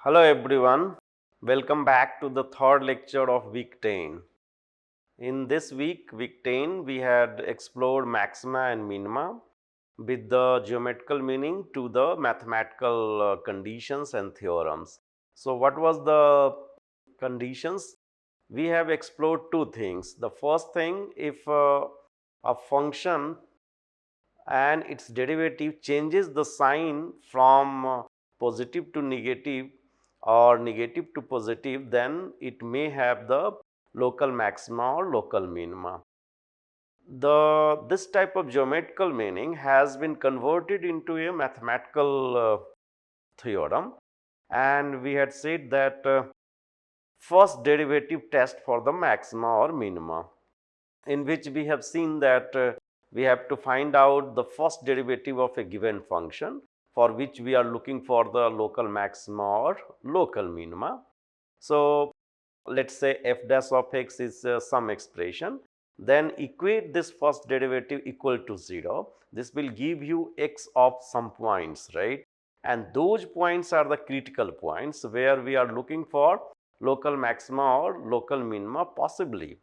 Hello everyone, welcome back to the third lecture of week 10. In this week 10, we had explored maxima and minima with the geometrical meaning to the mathematical conditions and theorems. So, what was the conditions? We have explored two things. The first thing, if a function and its derivative changes the sign from positive to negative or negative to positive, then it may have the local maxima or local minima. This type of geometrical meaning has been converted into a mathematical theorem, and we had said that first derivative test for the maxima or minima, in which we have seen that we have to find out the first derivative of a given function, for which we are looking for the local maxima or local minima. So, let us say f dash of x is some expression, then equate this first derivative equal to 0. This will give you x of some points, right? And those points are the critical points where we are looking for local maxima or local minima possibly.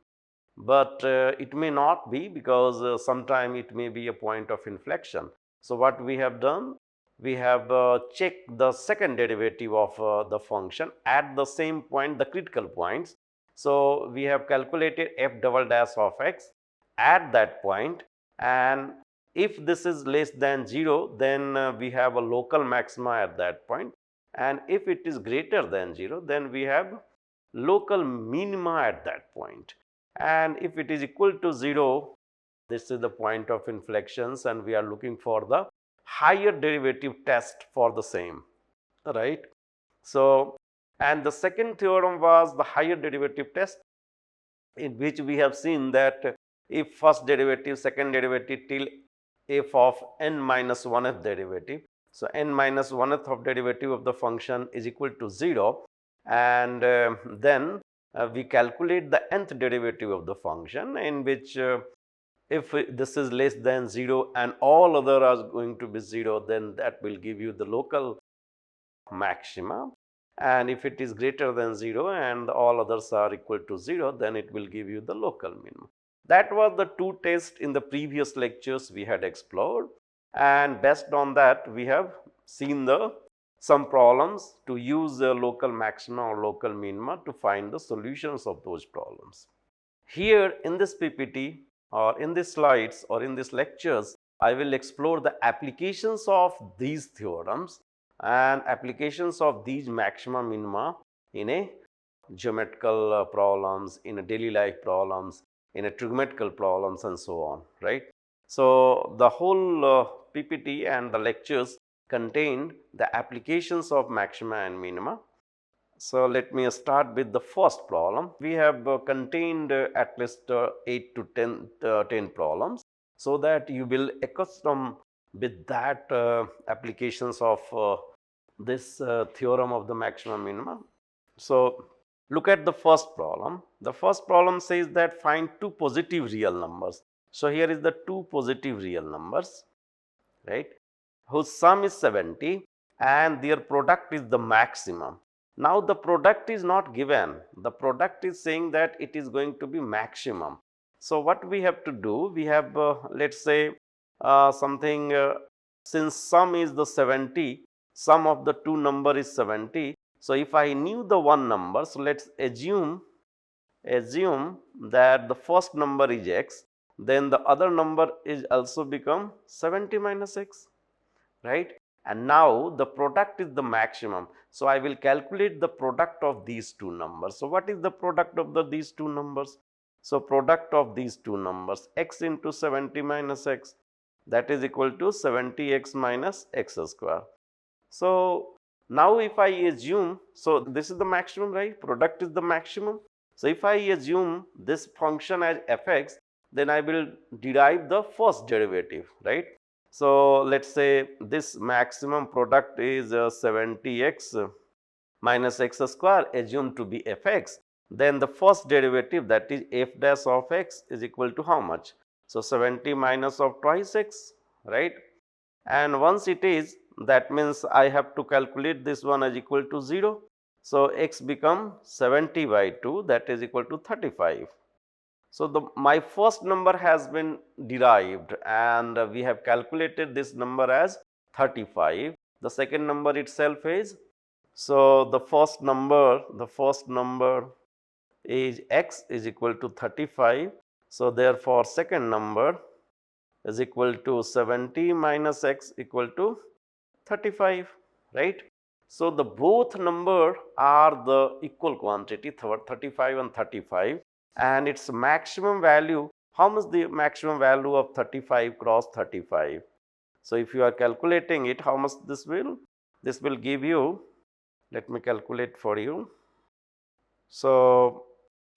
But it may not be, because sometime it may be a point of inflection. So, what we have done? We have checked the second derivative of the function at the same point, the critical points. So, we have calculated f double dash of x at that point, and if this is less than 0, then we have a local maxima at that point, and if it is greater than 0, then we have local minima at that point. And if it is equal to 0, this is the point of inflections, and we are looking for the higher derivative test for the same, right. So, and the second theorem was the higher derivative test, in which we have seen that if first derivative, second derivative till f of n minus 1th derivative. So, n minus 1th of derivative of the function is equal to 0, and then we calculate the nth derivative of the function, in which if this is less than 0 and all other are going to be 0, then that will give you the local maxima, and if it is greater than 0 and all others are equal to 0, then it will give you the local minimum. That was the two tests in the previous lectures we had explored, and based on that we have seen some problems to use the local maxima or local minima to find the solutions of those problems. Here in this PPT or in these slides or in these lectures, I will explore the applications of these theorems and applications of these maxima minima in a geometrical problems, in a daily life problems, in a trigonometrical problems, and so on, right. So, the whole PPT and the lectures contain the applications of maxima and minima. So, let me start with the first problem. We have contained at least 8 to 10 problems, so that you will accustom with that applications of this theorem of the maxima minima. So, look at the first problem. The first problem says that find two positive real numbers. So, here is the two positive real numbers, right, whose sum is 70 and their product is the maximum. Now, the product is not given, the product is saying that it is going to be maximum. So, what we have to do? We have let us say something, since sum is the 70, sum of the two number is 70. So, if I knew the one number, so let us assume that the first number is x, then the other number is also become 70 minus x, right. And now the product is the maximum. So, I will calculate the product of these two numbers. So, what is the product of these two numbers? So, product of these two numbers, x into 70 minus x, that is equal to 70x minus x square. So, now if I assume, so this is the maximum, right, product is the maximum. So, if I assume this function as f(x), then I will derive the first derivative, right. So, let us say this maximum product is 70x minus x square assumed to be f(x), then the first derivative, that is f dash of x, is equal to how much? So, 70 minus of twice x, right. And once it is, that means I have to calculate this one as equal to 0. So, x become 70 by 2, that is equal to 35. So, my first number has been derived and we have calculated this number as 35. The second number itself is, so the first number is x is equal to 35. So, therefore, second number is equal to 70 minus x equal to 35, right. So, the both number are the equal quantity 35 and 35, and its maximum value, how much the maximum value of 35 cross 35. So, if you are calculating it, how much this will give you, let me calculate for you. So,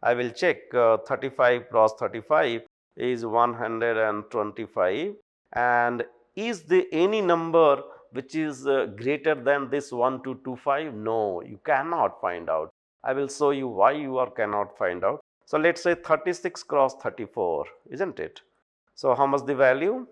I will check 35 cross 35 is 125, and is there any number which is greater than this 1225? No, you cannot find out. I will show you why you are cannot find out. So, let us say 36 cross 34, isn't it? So, how much the value?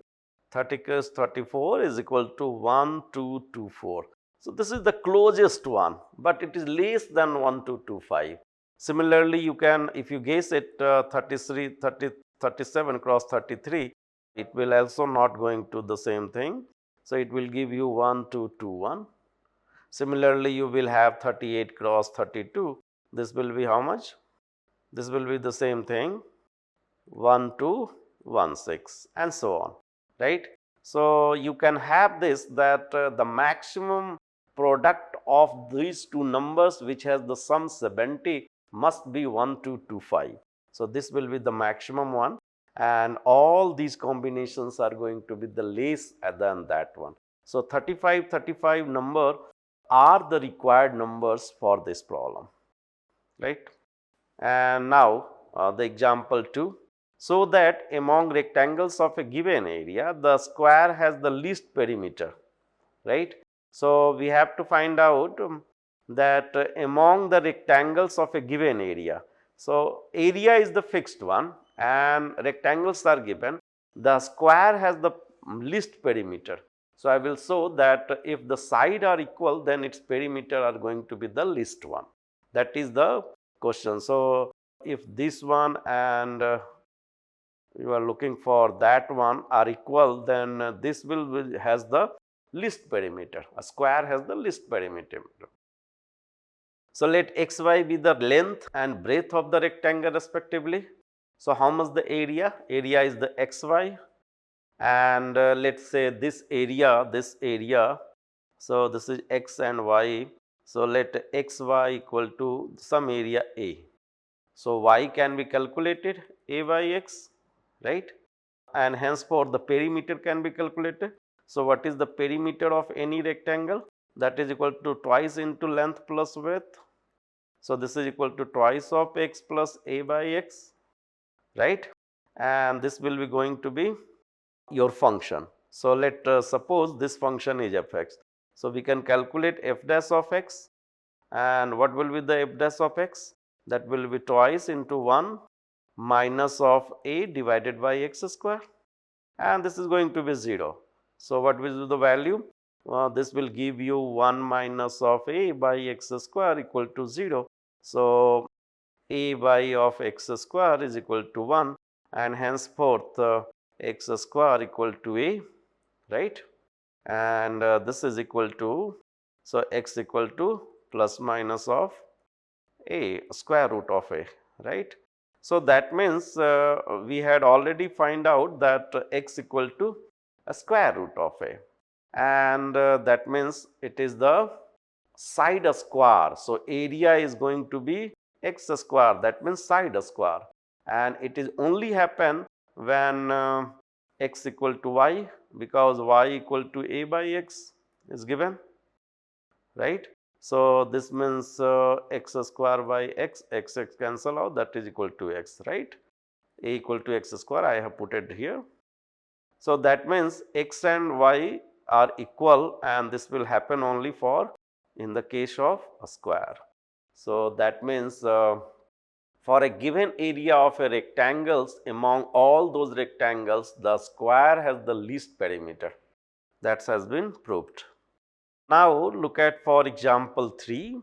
34 is equal to 1224. So, this is the closest one, but it is less than 1225. Similarly, you can, if you guess it 37 cross 33, it will also not going to the same thing. So, it will give you 1221. Similarly, you will have 38 cross 32. This will be how much? This will be the same thing, 1216, and so on, right. So, you can have this that the maximum product of these two numbers which has the sum 70 must be 1225. So, this will be the maximum one, and all these combinations are going to be the less than that one. So, 35 number are the required numbers for this problem, right. And now, the example 2. So that among rectangles of a given area, the square has the least perimeter, right. So, we have to find out that among the rectangles of a given area. So, area is the fixed one and rectangles are given. The square has the least perimeter. So, I will show that if the side are equal, then its perimeter are going to be the least one. That is the question. So, if this one and you are looking for that one are equal, then this will has the least perimeter. A square has the least perimeter. So, let xy be the length and breadth of the rectangle respectively. So, how much the area? Area is the xy, and let us say this area. So, this is x and y. So, let xy equal to some area A. So, y can be calculated A by x, right, and henceforth the perimeter can be calculated. So, what is the perimeter of any rectangle? That is equal to twice into length plus width. So, this is equal to twice of x plus A by x, right, and this will be going to be your function. So, let suppose this function is f x. So, we can calculate f dash of x, and what will be the f dash of x? That will be twice into 1 minus of a divided by x square, and this is going to be 0. So, what will be the value? This will give you 1 minus of a by x square equal to 0. So, a by of x square is equal to 1, and henceforth x square equal to a, right, and this is equal to, so x equal to plus minus of a square root of a, right. So, that means we had already find out that x equal to a square root of a, and that means it is the side square. So, area is going to be x square, that means side square, and it is only happen when x equal to y, because y equal to a by x is given, right. So, this means x square by x cancel out, that is equal to x, right, a equal to x square I have put it here. So, that means x and y are equal, and this will happen only for in the case of a square. So, that means for a given area of a rectangles, among all those rectangles, the square has the least perimeter. That has been proved. Now, look at for example 3.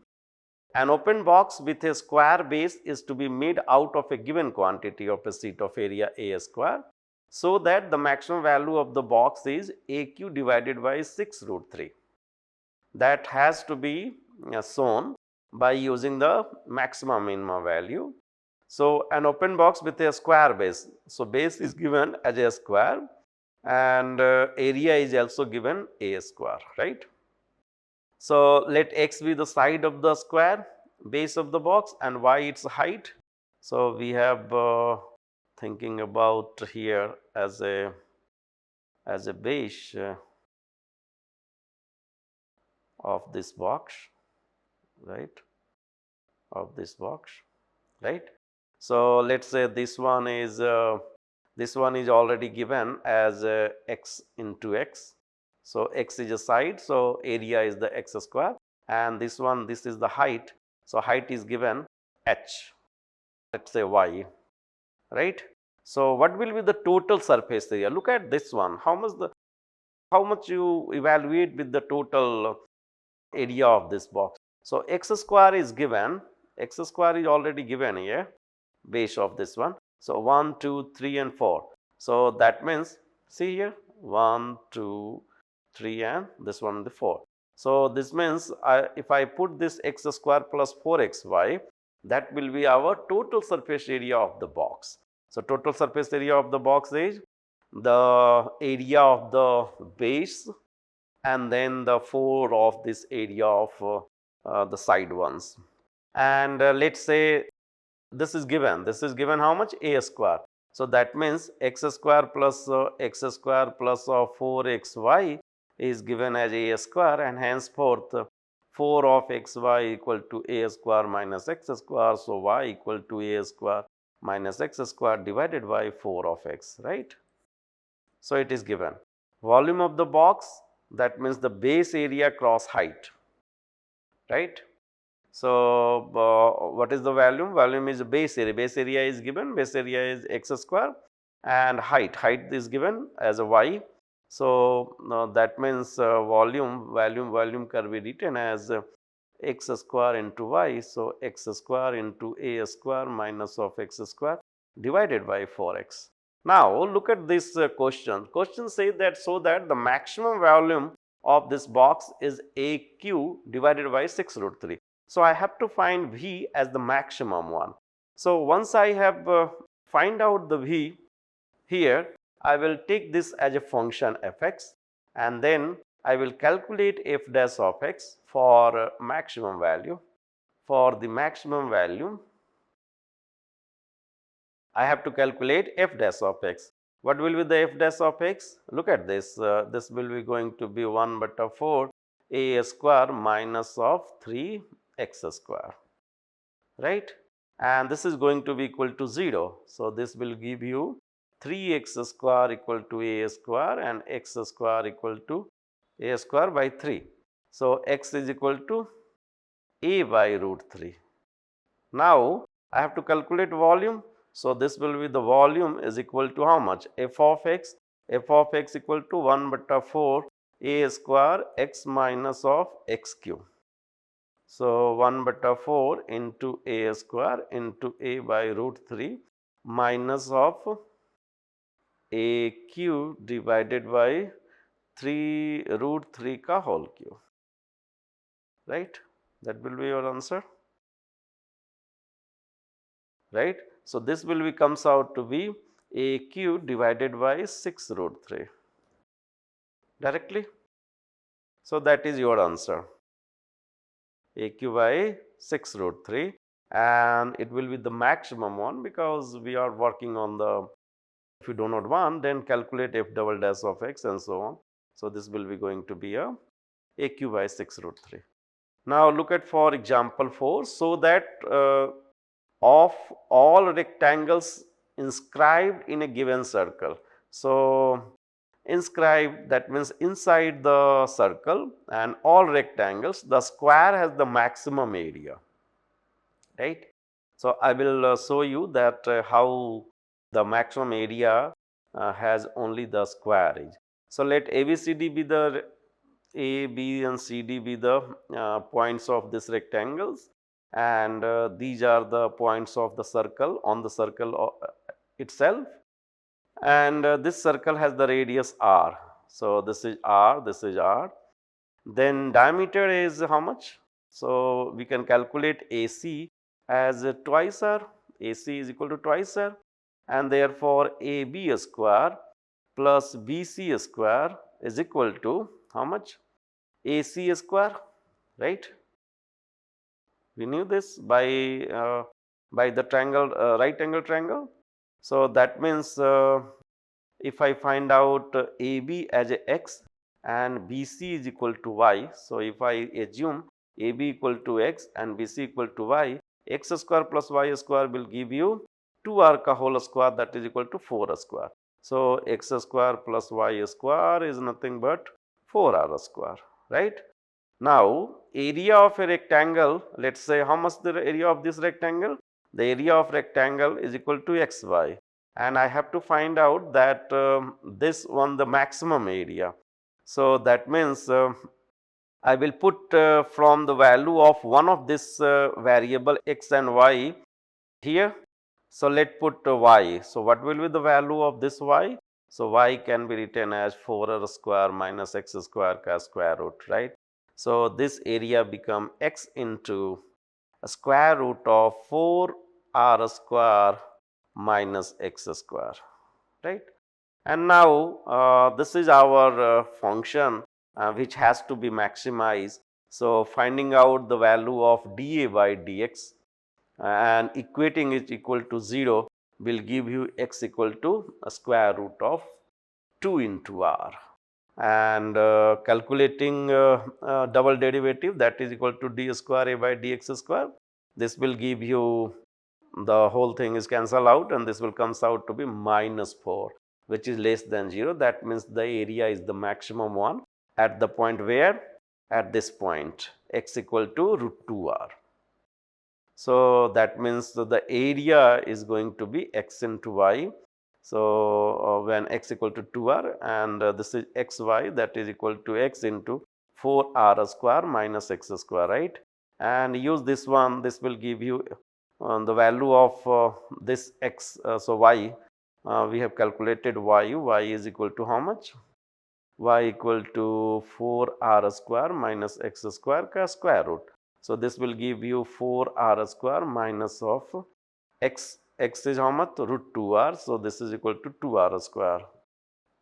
An open box with a square base is to be made out of a given quantity of a sheet of area A square, so that the maximum value of the box is AQ divided by 6 root 3. That has to be shown by using the maximum minima value. So, an open box with a square base. So, base is given as a square and area is also given A square, right. So, let x be the side of the square base of the box and y its height. So, we have thinking about here as a base of this box, right, of this box, right. So, let us say this one is already given as x into x. So, x is a side, so area is the x square, and this is the height. So, height is given h, let us say y, right. So, what will be the total surface area? Look at this one, how much you evaluate with the total area of this box. So, x square is given, x square is already given here, base of this one. So, 1, 2, 3 and 4. So, that means see here 1, 2, 3 and this one the 4. So, this means if I put this x square plus 4xy, that will be our total surface area of the box. So, total surface area of the box is the area of the base and then the 4 of this area of the side ones. And let us say this is given how much? A square. So, that means x square plus 4xy is given as A square, and henceforth 4 of xy equal to A square minus x square. So, y equal to A square minus x square divided by 4 of x, right. So, it is given volume of the box, that means the base area cross height, right. So, what is the volume? Volume is base area. Base area is given, base area is x square, and height is given as a y. So, that means volume can be written as x square into y. So, x square into A square minus of x square divided by 4x. Now, look at this question. Question says that so that the maximum volume of this box is AQ divided by 6 root 3. So, I have to find V as the maximum one. So, once I have find out the V here, I will take this as a function fx, and then I will calculate f dash of x for maximum value. For the maximum value, I have to calculate f dash of x. What will be the f dash of x? Look at this. This will be going to be 1/4 a square minus of 3 x square, right, and this is going to be equal to 0. So, this will give you 3x square equal to a square and x square equal to a square by 3. So, x is equal to a by root 3. Now, I have to calculate volume. So, this will be the volume is equal to how much? F of x equal to 1/4 a square x minus of x cube. So, 1/4 into a square into a by root 3 minus of a cube divided by 3 root 3 ka whole cube, right. That will be your answer, right. So, this will be comes out to be a cube divided by 6 root 3 directly. So, that is your answer, a cube by 6 root 3, and it will be the maximum one because we are working on the, if you do not want, then calculate f double dash of x and so on. So, this will be going to be a cube by 6 root 3. Now, look at for example 4. So, that of all rectangles inscribed in a given circle. So, inscribed, that means inside the circle, and all rectangles, the square has the maximum area, right. So, I will show you that how the maximum area has only the square is. So, let ABCD be the A, B and CD be the points of this rectangles, and these are the points of the circle on the circle itself, and this circle has the radius r. So, this is r, this is r. Then diameter is how much? So, we can calculate AC as twice r. AC is equal to twice r, and therefore AB square plus BC square is equal to how much? AC square, right? We knew this by the triangle, right angle triangle. So, that means if I find out AB as a x and BC is equal to y. So, if I assume AB equal to x and BC equal to y, x square plus y square will give you 2r ka whole square, that is equal to 4 square. So, x square plus y square is nothing but 4r square, right. Now, area of a rectangle, let us say how much the area of this rectangle? The area of rectangle is equal to xy, and I have to find out that this one the maximum area. So, that means I will put from the value of one of this variable x and y here. So, let put y. So, what will be the value of this y? So, y can be written as 4r square minus x square ka square root, right. So, this area become x into a square root of 4r square minus x square, right. And now, this is our function which has to be maximized. So, finding out the value of dA by dx and equating it equal to 0 will give you x equal to a square root of 2 into r, and calculating double derivative, that is equal to d square a by dx square. This will give you, the whole thing is cancel out, and this will comes out to be minus 4, which is less than 0. That means the area is the maximum one at the point where, at this point x equal to root 2r. So, that means the area is going to be x into y. So, when x equal to 2r, and this is xy, that is equal to x into 4r square minus x square, right. And use this one, this will give you the value of this x. So, y, we have calculated y is equal to how much? Y equal to 4r square minus x square ka square root. So, this will give you 4r square minus of x is how much? Root 2r. So, this is equal to 2r square.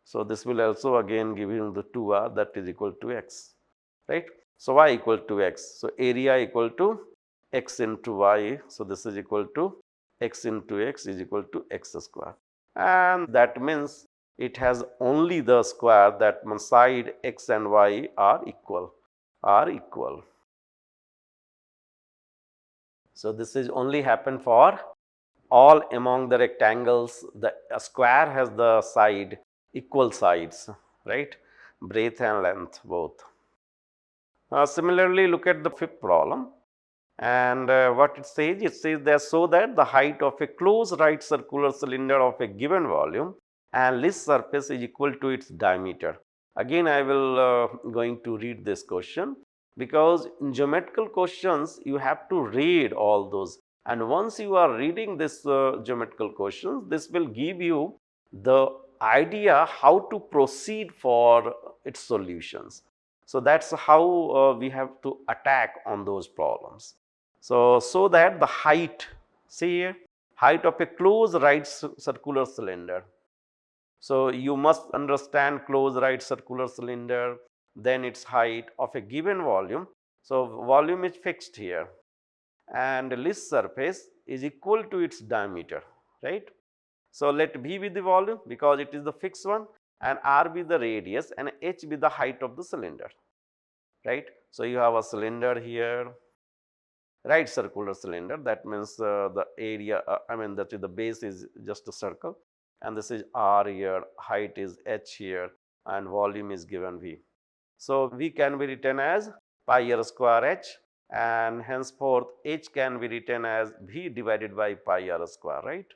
So, this will also again give you the 2r, that is equal to x, right. So, y equal to x. So, area equal to x into y. So, this is equal to x into x is equal to x square, and that means it has only the square, that means side x and y are equal. So, this is only happen for all among the rectangles. The square has the side equal sides, right, breadth and length both. Similarly, look at the fifth problem, and what it says that so that the height of a closed right circular cylinder of a given volume and least surface is equal to its diameter. Again, I will going to read this question, because in geometrical questions you have to read all those, and once you are reading this geometrical questions, this will give you the idea how to proceed for its solutions. So, that is how we have to attack on those problems. So that the height, see here, height of a closed right circular cylinder. So, you must understand closed right circular cylinder, then its height of a given volume. So, volume is fixed here, and least surface is equal to its diameter, right. So, let B be the volume because it is the fixed one, and R be the radius, and H be the height of the cylinder, right. So, you have a cylinder here, right circular cylinder, that means the area, I mean that is the base is just a circle, and this is R here, height is H here, and volume is given V. So, V can be written as pi r square H, and henceforth H can be written as V divided by pi r square, right.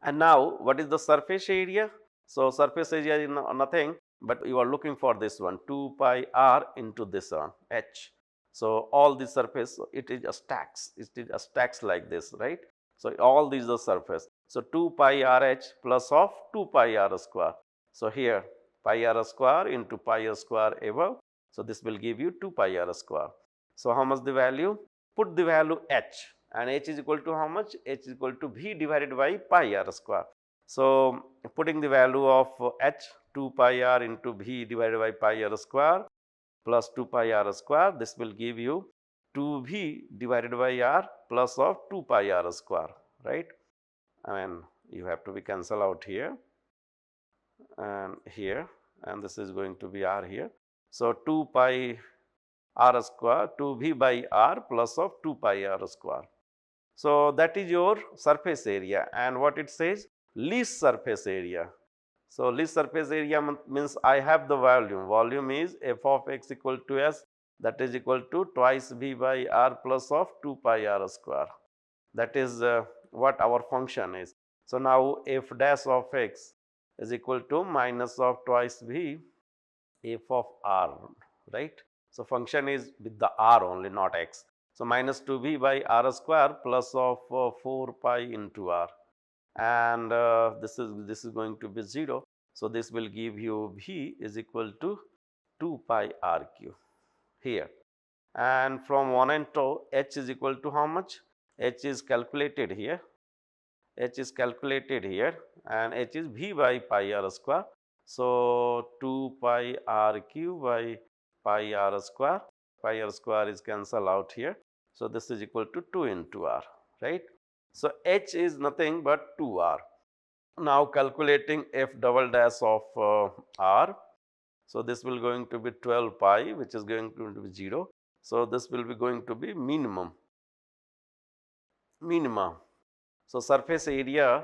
And now, what is the surface area? So, surface area is nothing, but you are looking for this one 2 pi r into this one H. So all the surface, it is a stacks, it is a stacks like this, right? So all these are surface. So 2 pi RH plus of 2 pi r square. So here pi r square into pi r square above. So this will give you 2 pi r square. So how much the value? Put the value h, and h is equal to how much? H is equal to v divided by pi r square. So putting the value of h, 2 pi r into v divided by pi r square plus 2 pi r square, this will give you 2v divided by r plus of 2 pi r square, right? I mean, you have to be cancel out here and here, and this is going to be r here. So 2 pi r square, 2v by r plus of 2 pi r square. So that is your surface area, and what it says? Least surface area. So least surface area means I have the volume. Volume is f of x equal to s, that is equal to twice v by r plus of 2 pi r square. That is what our function is. So now f dash of x is equal to minus of twice v f of r, right? So function is with the r only, not x. So minus 2v by r square plus of 4 pi into r, and this is going to be 0. So this will give you v is equal to 2 pi r cube here, and from 1 and 2 h is equal to how much? H is calculated here, h is calculated here, and h is v by pi r square. So 2 pi r cube by pi r square, pi r square is cancelled out here. So this is equal to 2 into r, right? So h is nothing but 2r. Now calculating f double dash of r. So this will going to be 12 pi, which is going to be 0. So this will be going to be minimum. So surface area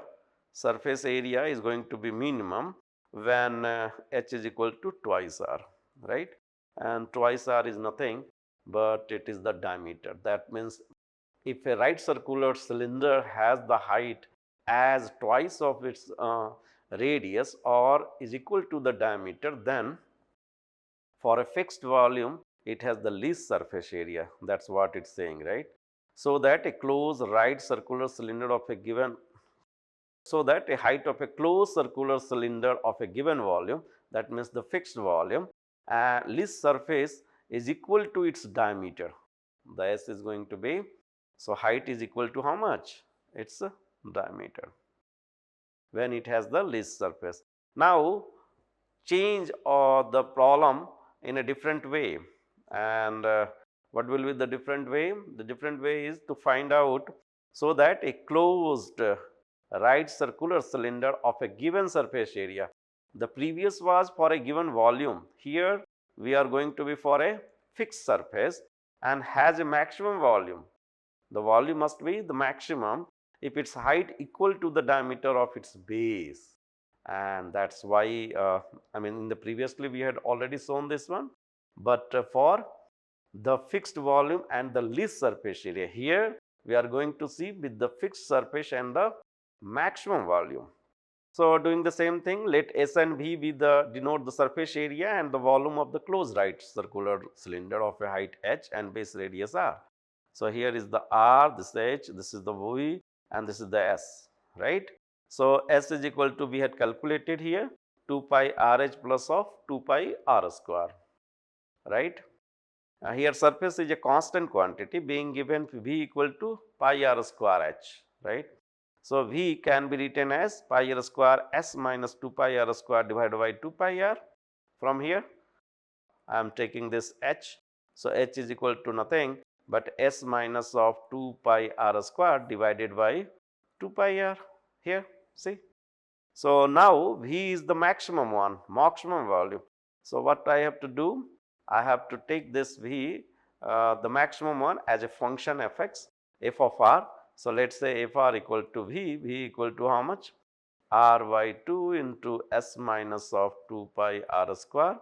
is going to be minimum when h is equal to twice r, right? And twice r is nothing but it is the diameter. That means if a right circular cylinder has the height as twice of its radius or is equal to the diameter, then for a fixed volume it has the least surface area. That's what it's saying, right? So that a closed right circular cylinder of a given, so that a height of a closed circular cylinder of a given volume, that means the fixed volume, and least surface is equal to its diameter. The S is going to be, so height is equal to how much? Its diameter when it has the least surface. Now change the problem in a different way, and what will be the different way? The different way is to find out, so that a closed right circular cylinder of a given surface area. The previous was for a given volume. Here we are going to be for a fixed surface and has a maximum volume. The volume must be the maximum if its height equal to the diameter of its base, and that's why I mean in the previously we had already shown this one, but for the fixed volume and the least surface area, here we are going to see with the fixed surface and the maximum volume. So doing the same thing, let S and V be the denote the surface area and the volume of the closed right circular cylinder of a height h and base radius r. So here is the r, this h, this is the v, and this is the s, right? So s is equal to, we had calculated here, 2 pi rh plus of 2 pi r square, right? Here surface is a constant quantity being given v equal to pi r square h, right? So v can be written as pi r square s minus 2 pi r square divided by 2 pi r. From here I am taking this h. So h is equal to nothing but s minus of 2 pi r square divided by 2 pi r here, see. So now v is the maximum one, maximum volume. So what I have to do? I have to take this v, the maximum one, as a function fx, f of r. So let's say f r equal to v equal to how much? R by 2 into s minus of 2 pi r square.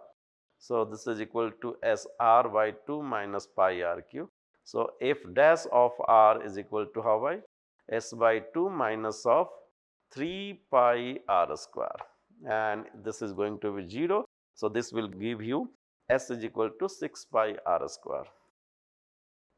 So this is equal to s r by 2 minus pi r cube. So f dash of r is equal to how by? S by 2 minus of 3 pi r square, and this is going to be 0. So this will give you s is equal to 6 pi r square.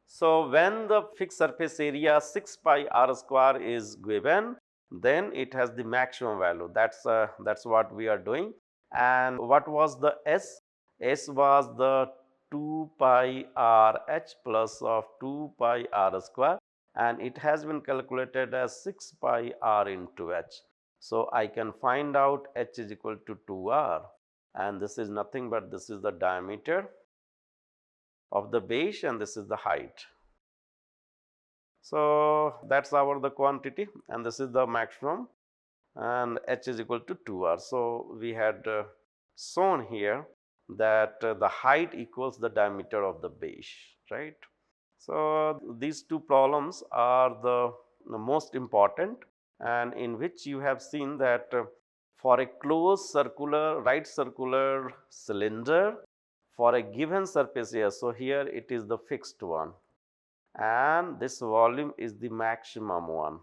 So, when the fixed surface area 6 pi r square is given, then it has the maximum value. That's what we are doing. And what was the S? S was the 2 pi r h plus of 2 pi r square, and it has been calculated as 6 pi r into h. So, I can find out h is equal to 2r, and this is nothing but this is the diameter of the base and this is the height. So, that is our the quantity and this is the maximum, and h is equal to 2r. So, we had shown here that the height equals the diameter of the base, right. So, these two problems are the most important, and in which you have seen that for a closed circular right circular cylinder for a given surface area. So, here it is the fixed one and this volume is the maximum one,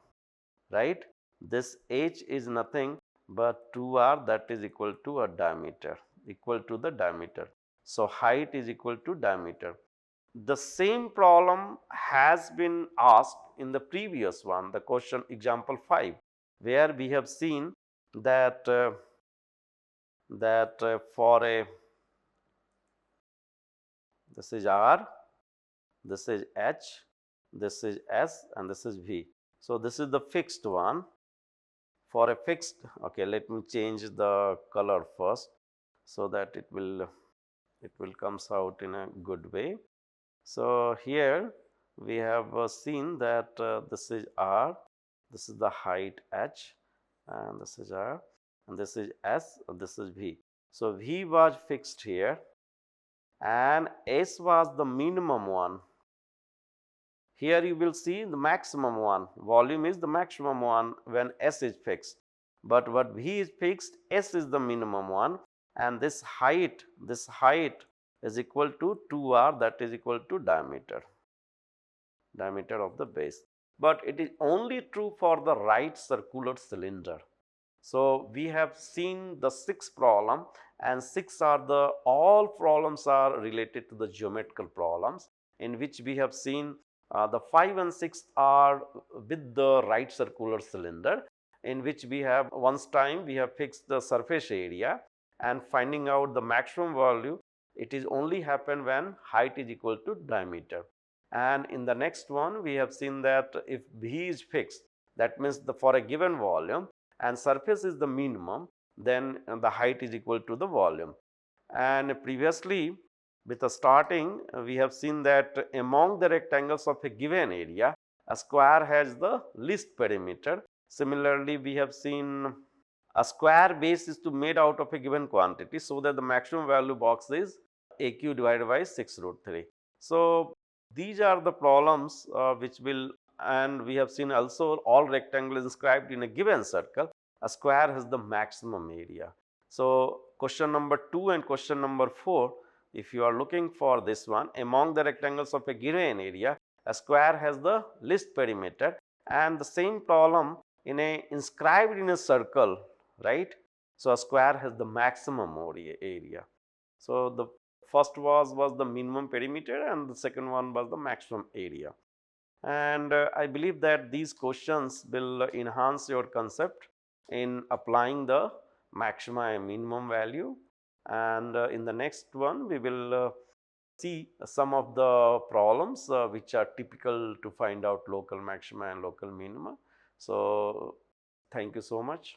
right. This h is nothing but 2r, that is equal to a diameter, equal to the diameter. So, height is equal to diameter. The same problem has been asked in the previous one, the question example 5, where we have seen that for a, this is r, this is h, this is s, and this is v. So, this is the fixed one. For a fixed, okay, let me change the color first so that it will comes out in a good way. So, here we have seen that this is r, this is the height h, and this is r, and this is s, and this is v. So, v was fixed here and s was the minimum one. Here you will see the maximum one, volume is the maximum one when S is fixed, but what V is fixed, S is the minimum one, and this height is equal to 2r, that is equal to diameter of the base. But it is only true for the right circular cylinder. So, we have seen the 6 problem, and 6 are the all problems are related to the geometrical problems, in which we have seen the 5 and 6 are with the right circular cylinder, in which we have once time we have fixed the surface area and finding out the maximum value. It is only happen when height is equal to diameter. And in the next one we have seen that if V is fixed, that means for a given volume and surface is the minimum, then the height is equal to the volume. And previously with the starting we have seen that among the rectangles of a given area, a square has the least perimeter. Similarly, we have seen a square base is to made out of a given quantity, so that the maximum value box is AQ divided by 6 root 3. So, these are the problems which will, and we have seen also all rectangles inscribed in a given circle, a square has the maximum area. So, question number 2 and question number 4, if you are looking for this one, among the rectangles of a given area, a square has the least perimeter, and the same problem in a inscribed in a circle, right. So, a square has the maximum area. So, the first was the minimum perimeter and the second one was the maximum area. And I believe that these questions will enhance your concept in applying the maxima and minimum value. And in the next one we will see some of the problems which are typical to find out local maxima and local minima. So, thank you so much.